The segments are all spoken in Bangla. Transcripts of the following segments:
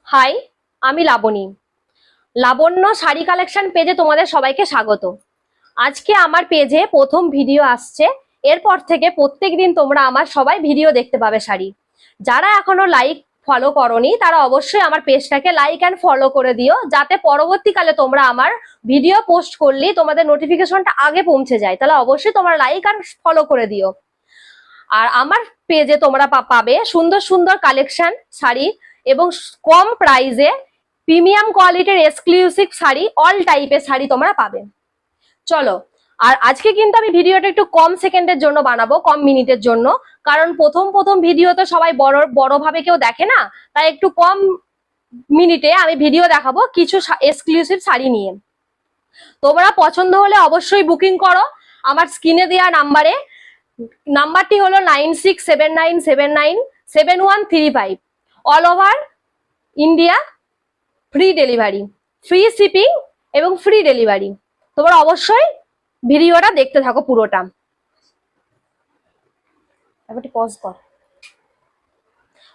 হাই, আমি লাবণী। লাবণ্য শাড়ি কালেকশন পেজে তোমাদের সবাইকে স্বাগত। আজকে আমার পেজে প্রথম ভিডিও আসছে। এরপর থেকে প্রত্যেকদিন তোমরা আমার সবাই ভিডিও দেখতে পাবে শাড়ি। যারা এখনো লাইক ফলো করোনি তারা অবশ্যই আমার পেজটাকে লাইক অ্যান্ড ফলো করে দিও, যাতে পরবর্তীকালে তোমরা আমার ভিডিও পোস্ট করলেই তোমাদের নোটিফিকেশনটা আগে পৌঁছে যায়। তাহলে অবশ্যই তোমরা লাইক আর ফলো করে দিও। আর আমার পেজে তোমরা পাবে সুন্দর সুন্দর কালেকশন শাড়ি এবং কম প্রাইসে প্রিমিয়াম কোয়ালিটির এক্সক্লুসিভ শাড়ি, অল টাইপের শাড়ি তোমরা পাবে। চলো, আর আজকে কিন্তু আমি ভিডিওটা একটু কম সেকেন্ডের জন্য বানাবো, কম মিনিটের জন্য। কারণ প্রথম প্রথম ভিডিও তো সবাই বড় ভাবে কেউ দেখে না, তাই একটু কম মিনিটে আমি ভিডিও দেখাবো কিছু এক্সক্লুসিভ শাড়ি নিয়ে। তোমরা পছন্দ হলে অবশ্যই বুকিং করো আমার স্ক্রিনে দেওয়া নাম্বারে। নাম্বারটি হলো 9679797135। All over India free delivery, free shipping এবং ফ্রি ডেলিভারি। তোমরা অবশ্যই ভিডিওটা দেখতে থাকো পুরোটা। পজ কর।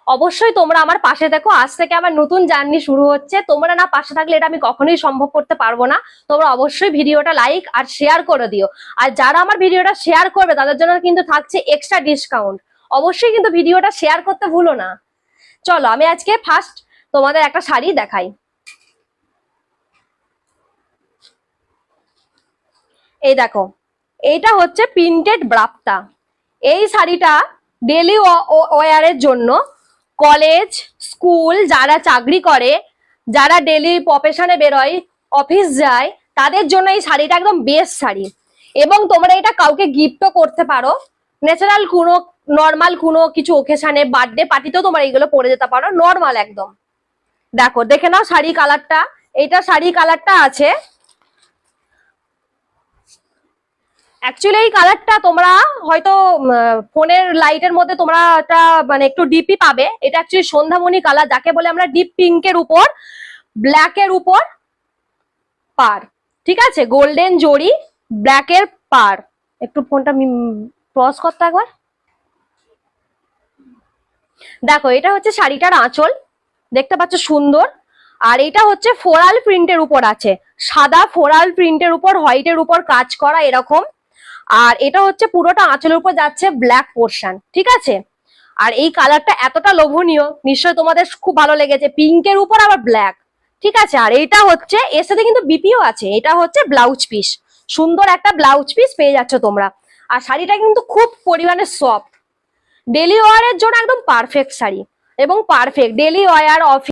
অবশ্যই তোমরা আমার পাশে দেখো, আজ থেকে আমার নতুন জার্নি শুরু হচ্ছে। তোমরা না পাশে থাকলে এটা আমি কখনোই সম্ভব করতে পারবো না। তোমরা অবশ্যই ভিডিওটা লাইক আর শেয়ার করে দিও। আর যারা আমার ভিডিওটা শেয়ার করবে তাদের জন্য কিন্তু থাকছে এক্সট্রা ডিসকাউন্ট। অবশ্যই কিন্তু ভিডিওটা শেয়ার করতে ভুলো না। চলো, আমি আজকে ফার্স্ট তোমাদের একটা শাড়ি দেখাই। এই দেখো, এইটা হচ্ছে প্রিন্টেড ব্রাপ্তা। এই শাড়িটা ডেলি ওয়ারের জন্য, কলেজ স্কুল যারা চাকরি করে, যারা ডেলি প্রফেশনে বেরোয়, অফিস যায়, তাদের জন্য এই শাড়িটা একদম বেস্ট শাড়ি। এবং তোমরা এটা কাউকে গিফটও করতে পারো। ন্যাচারাল কোনো নর্মাল কোনো কিছু ওকেশনে, বার্থডে পার্টিতেও তোমরা এইগুলো পরে যেতে পারো, নর্মাল একদম। দেখো, দেখে নাও শাড়ি কালারটা। এইটা শাড়ি কালারটা আছে। অ্যাকচুয়ালি এই কালারটা তোমরা হয়তো ফোনের লাইটের মধ্যে তোমরা একটা মানে একটু ডিপই পাবে। এটা অ্যাকচুয়ালি সন্ধ্যামণি কালার, যাকে বলে আমরা ডিপ পিঙ্কের উপর ব্ল্যাকের উপর পার। ঠিক আছে, গোল্ডেন জরি ব্ল্যাকের পার। একটু ফোনটা পজ করতে একবার। দেখো, এটা হচ্ছে শাড়িটার আঁচল, দেখতে পাচ্ছ সুন্দর। আর এটা হচ্ছে ফোরাল প্রিন্টের উপর আছে, সাদা ফোরাল প্রিন্টের উপর হোয়াইটের উপর কাজ করা এরকম। আর এটা হচ্ছে পুরোটা আঁচলের উপর যাচ্ছে ব্ল্যাক পোর্শন। ঠিক আছে, আর এই কালারটা এতটা লোভনীয়, নিশ্চয়ই তোমাদের খুব ভালো লেগেছে। পিঙ্কের উপর আবার ব্ল্যাক। ঠিক আছে, আর এটা হচ্ছে এর সাথে কিন্তু বিপিও আছে। এটা হচ্ছে ব্লাউজ পিস, সুন্দর একটা ব্লাউজ পিস পেয়ে যাচ্ছ তোমরা। আর শাড়িটা কিন্তু খুব পরিমাণে সফট, ডেলি ওয়ারের জন্য একদম পারফেক্ট শাড়ি এবং পারফেক্ট ডেলি ওয়ার অফিস